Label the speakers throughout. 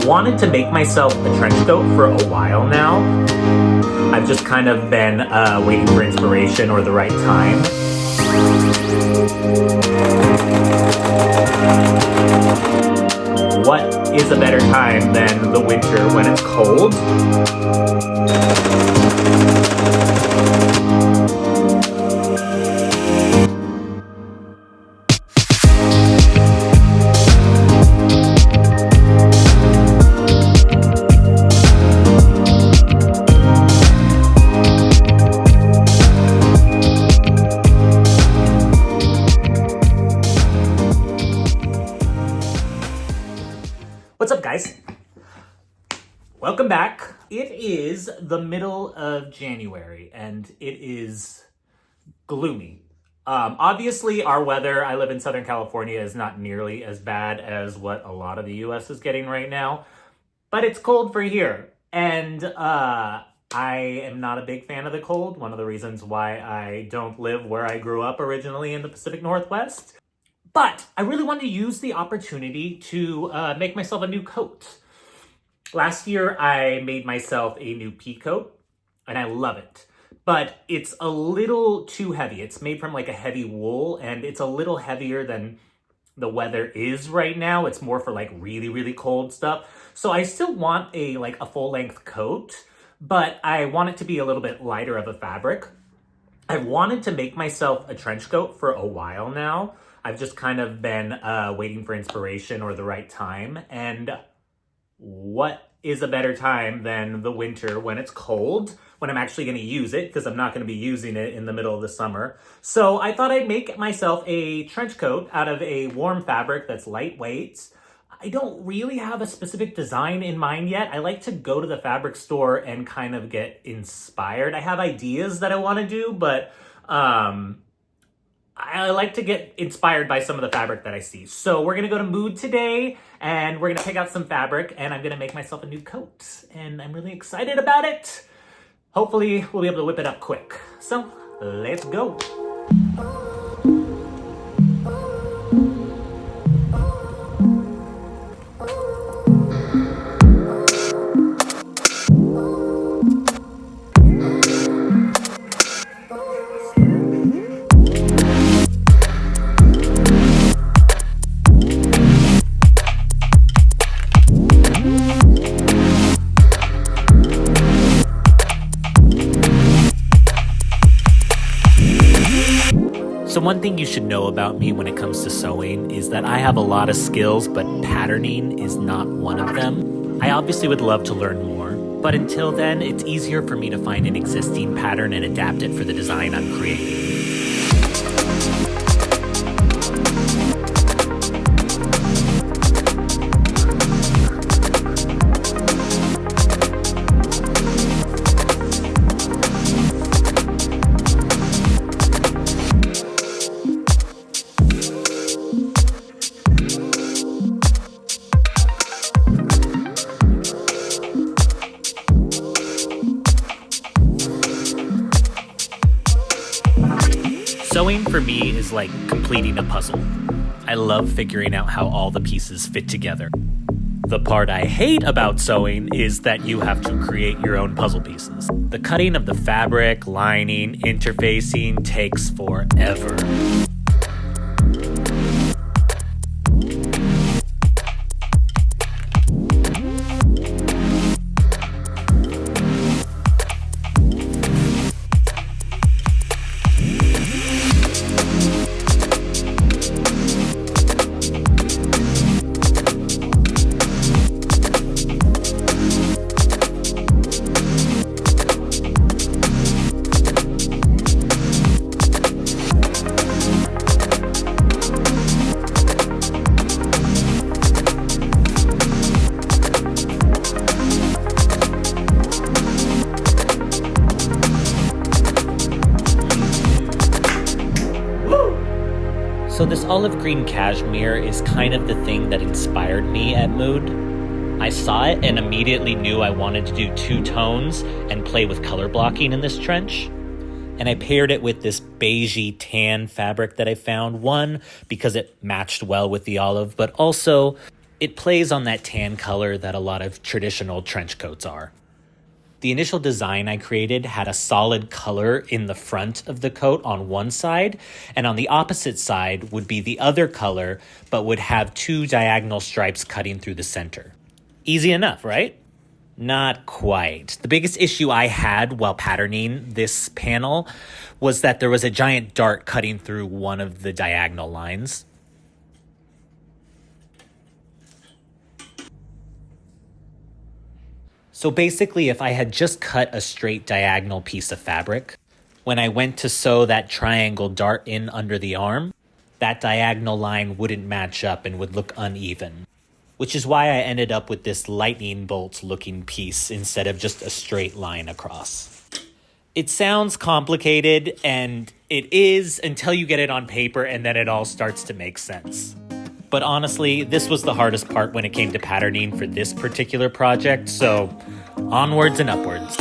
Speaker 1: I've wanted to make myself a trench coat for a while now. I've just kind of been waiting for inspiration or the right time. What is a better time than the winter when it's cold? What's up, guys? Welcome back. It is the middle of January and it is gloomy. Obviously, our weather, I live in Southern California, is not nearly as bad as what a lot of the US is getting right now, but it's cold for here. And I am not a big fan of the cold. One of the reasons why I don't live where I grew up originally in the Pacific Northwest. But I really wanted to use the opportunity to make myself a new coat. Last year, I made myself a new pea coat, and I love it. But it's a little too heavy. It's made from like a heavy wool, and it's a little heavier than the weather is right now. It's more for like really, really cold stuff. So I still want a full-length coat, but I want it to be a little bit lighter of a fabric. I've wanted to make myself a trench coat for a while now. I've just kind of been waiting for inspiration or the right time. And what is a better time than the winter when it's cold, when I'm actually going to use it, because I'm not going to be using it in the middle of the summer. So I thought I'd make myself a trench coat out of a warm fabric that's lightweight. I don't really have a specific design in mind yet. I like to go to the fabric store and kind of get inspired. I have ideas that I want to do, but I like to get inspired by some of the fabric that I see. So we're going to go to Mood today and we're going to pick out some fabric and I'm going to make myself a new coat. And I'm really excited about it. Hopefully we'll be able to whip it up quick. So let's go. So one thing you should know about me when it comes to sewing is that I have a lot of skills, but patterning is not one of them. I obviously would love to learn more, but until then, it's easier for me to find an existing pattern and adapt it for the design I'm creating. Sewing for me is like completing a puzzle. I love figuring out how all the pieces fit together. The part I hate about sewing is that you have to create your own puzzle pieces. The cutting of the fabric, lining, interfacing takes forever. So this olive green cashmere is kind of the thing that inspired me at Mood. I saw it and immediately knew I wanted to do two tones and play with color blocking in this trench. And I paired it with this beigey tan fabric that I found. One, because it matched well with the olive, but also It plays on that tan color that a lot of traditional trench coats are. The initial design I created had a solid color in the front of the coat on one side, and on the opposite side would be the other color, but would have 2 diagonal stripes cutting through the center. Easy enough, right? Not quite. The biggest issue I had while patterning this panel was that there was a giant dart cutting through one of the diagonal lines. So basically, if I had just cut a straight diagonal piece of fabric, when I went to sew that triangle dart in under the arm, that diagonal line wouldn't match up and would look uneven, which is why I ended up with this lightning bolt looking piece instead of just a straight line across. It sounds complicated, and it is until you get it on paper, and then it all starts to make sense. But honestly, this was the hardest part when it came to patterning for this particular project, so onwards and upwards.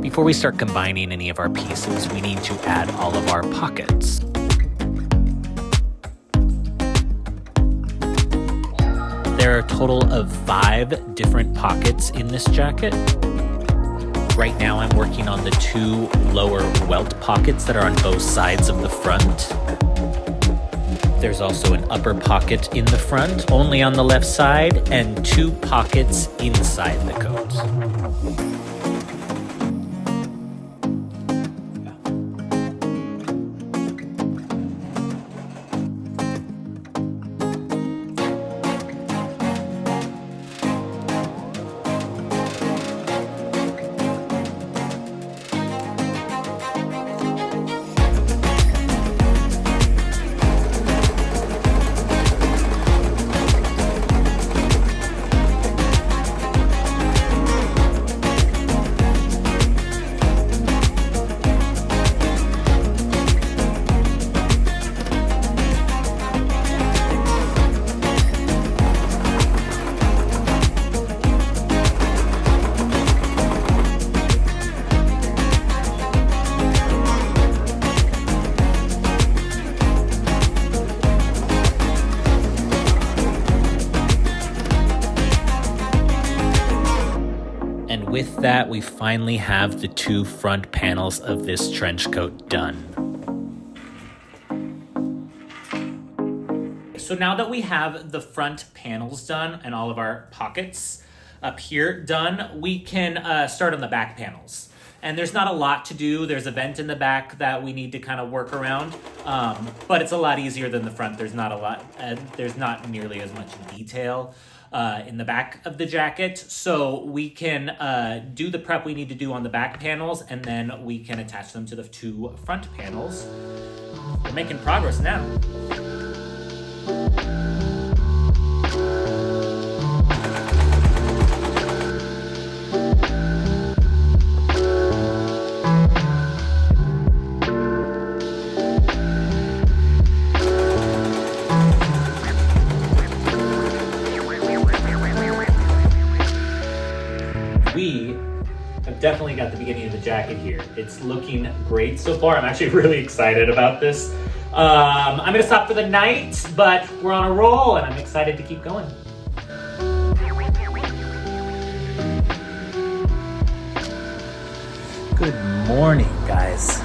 Speaker 1: Before we start combining any of our pieces, we need to add all of our pockets. There are a total of 5 different pockets in this jacket. Right now I'm working on the 2 lower welt pockets that are on both sides of the front. There's also an upper pocket in the front, only on the left side, and 2 pockets inside the coat. With that, we finally have the 2 front panels of this trench coat done. So now that we have the front panels done and all of our pockets up here done, we can start on the back panels. And there's not a lot to do. There's a vent in the back that we need to kind of work around, but it's a lot easier than the front. There's not a lot, there's not nearly as much detail in the back of the jacket. So we can do the prep we need to do on the back panels, and then we can attach them to the 2 front panels. We're making progress now. We have definitely got the beginning of the jacket here. It's looking great so far. I'm actually really excited about this. I'm gonna stop for the night, but we're on a roll and I'm excited to keep going. Good morning, guys.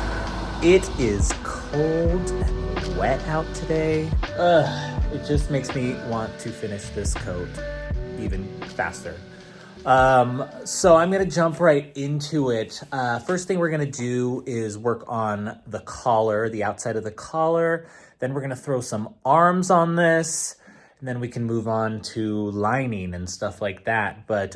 Speaker 1: It is cold and wet out today. It just makes me want to finish this coat even faster. So I'm gonna jump right into it. First thing we're gonna do is work on the collar, the outside of the collar. Then we're gonna throw some arms on this, and then we can move on to lining and stuff like that. But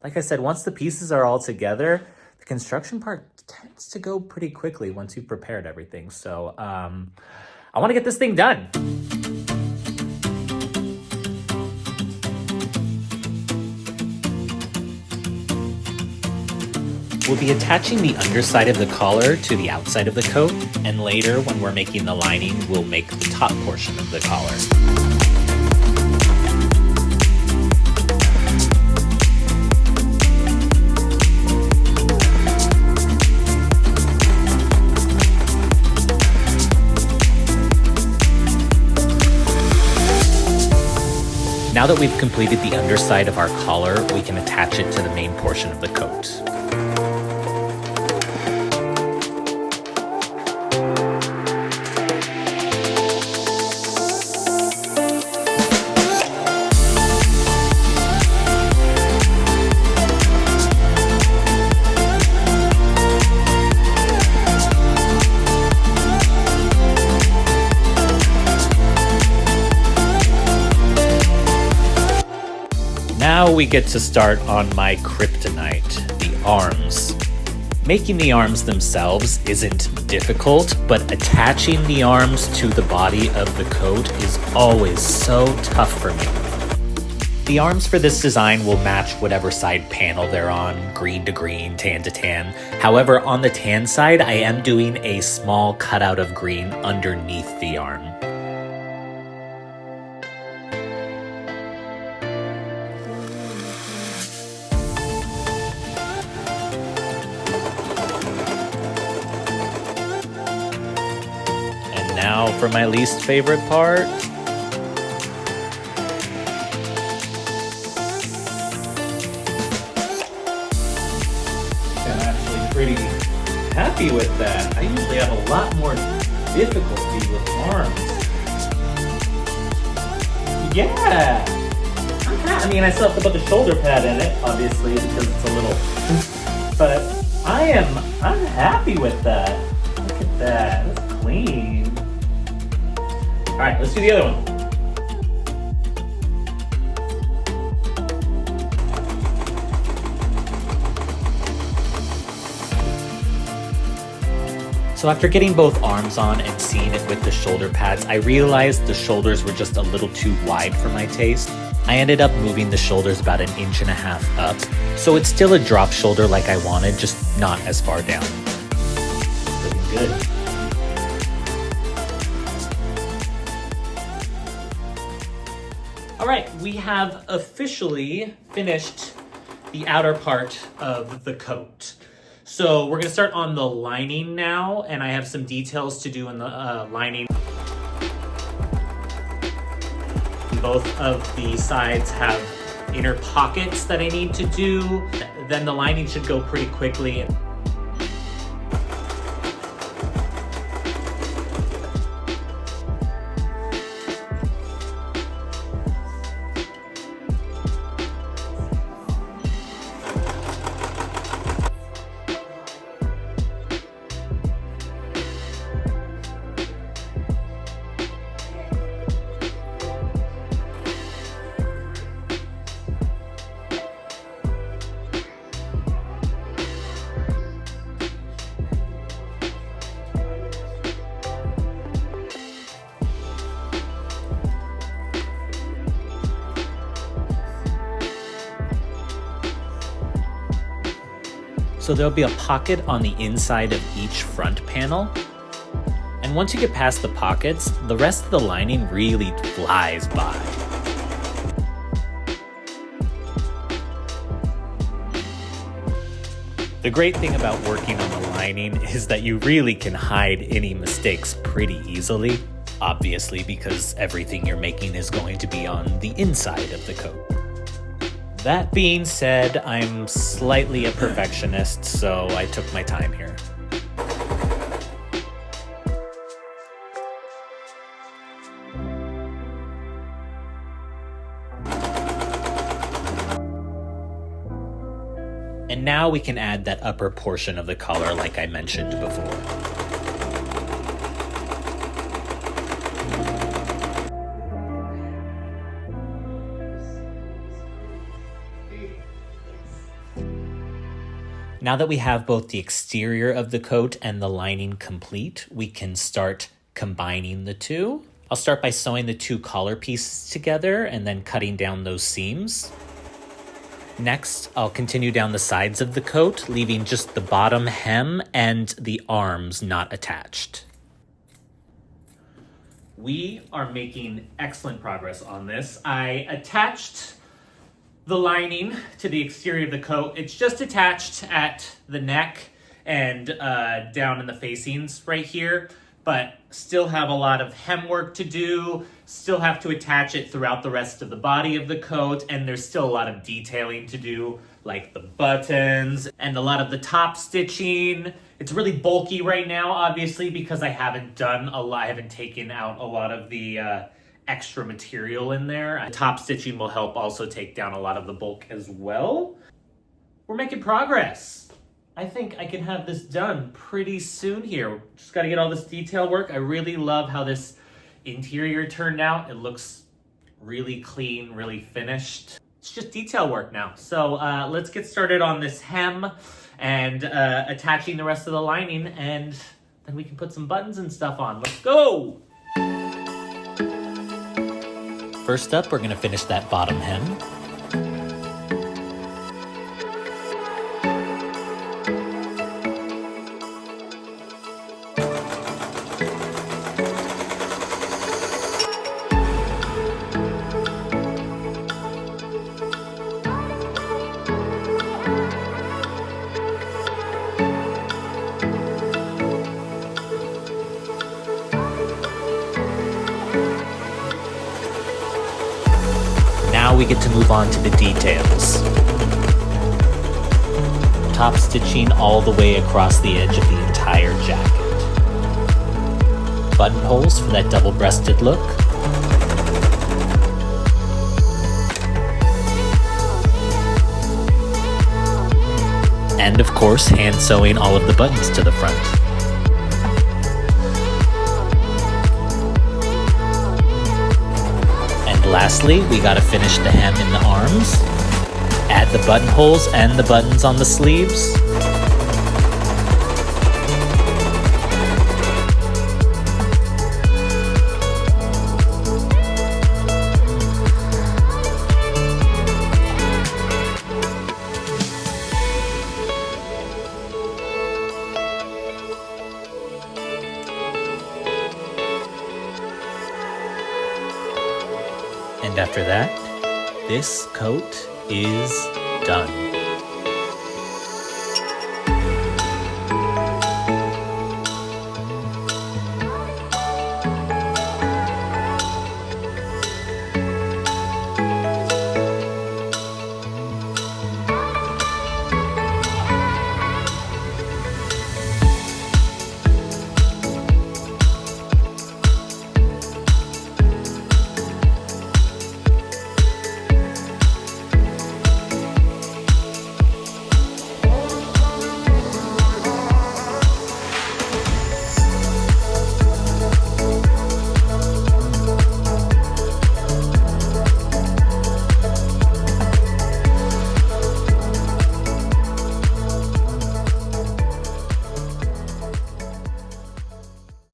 Speaker 1: like I said, once the pieces are all together, the construction part tends to go pretty quickly once you've prepared everything. So I wanna get this thing done. We'll be attaching the underside of the collar to the outside of the coat, and later when we're making the lining, we'll make the top portion of the collar. Now that we've completed the underside of our collar, we can attach it to the main portion of the coat. Now we get to start on my kryptonite, the arms. Making the arms themselves isn't difficult, but attaching the arms to the body of the coat is always so tough for me. The arms for this design will match whatever side panel they're on, green to green, tan to tan. However, on the tan side, I am doing a small cutout of green underneath the arm. Now for my least favorite part. I'm actually pretty happy with that. I usually have a lot more difficulty with arms. Yeah! I mean, I still have to put the shoulder pad in it, obviously, because it's a little... But I'm happy with that. Look at that. That's clean. All right, let's do the other one. So after getting both arms on and seeing it with the shoulder pads, I realized the shoulders were just a little too wide for my taste. I ended up moving the shoulders about 1.5 inches up. So it's still a drop shoulder like I wanted, just not as far down. Looking good. All right, we have officially finished the outer part of the coat. So we're gonna start on the lining now, and I have some details to do in the lining. Both of the sides have inner pockets that I need to do. Then the lining should go pretty quickly. So there'll be a pocket on the inside of each front panel. And once you get past the pockets, the rest of the lining really flies by. The great thing about working on the lining is that you really can hide any mistakes pretty easily, obviously because everything you're making is going to be on the inside of the coat. That being said, I'm slightly a perfectionist, so I took my time here. And now we can add that upper portion of the collar like I mentioned before. Now that we have both the exterior of the coat and the lining complete, we can start combining the two. I'll start by sewing the two collar pieces together and then cutting down those seams. Next, I'll continue down the sides of the coat, leaving just the bottom hem and the arms not attached. We are making excellent progress on this. I attached the lining to the exterior of the coat. It's just attached at the neck and down in the facings right here, but still have a lot of hem work to do, still have to attach it throughout the rest of the body of the coat, and there's still a lot of detailing to do, like the buttons and a lot of the top stitching. It's really bulky right now, obviously, because I haven't taken out a lot of the extra material in there. Top stitching will help also take down a lot of the bulk as well. We're making progress. I think I can have this done pretty soon here. Just got to get all this detail work. I really love how this interior turned out. It looks really clean, really finished. It's just detail work now. So let's get started on this hem and attaching the rest of the lining, and then we can put some buttons and stuff on. Let's go! First up, we're going to finish that bottom hem. Now we get to move on to the details. Top stitching all the way across the edge of the entire jacket. Buttonholes for that double-breasted look. And of course, hand sewing all of the buttons to the front. Lastly, we gotta finish the hem in the arms, add the buttonholes and the buttons on the sleeves. And after that, this coat is done.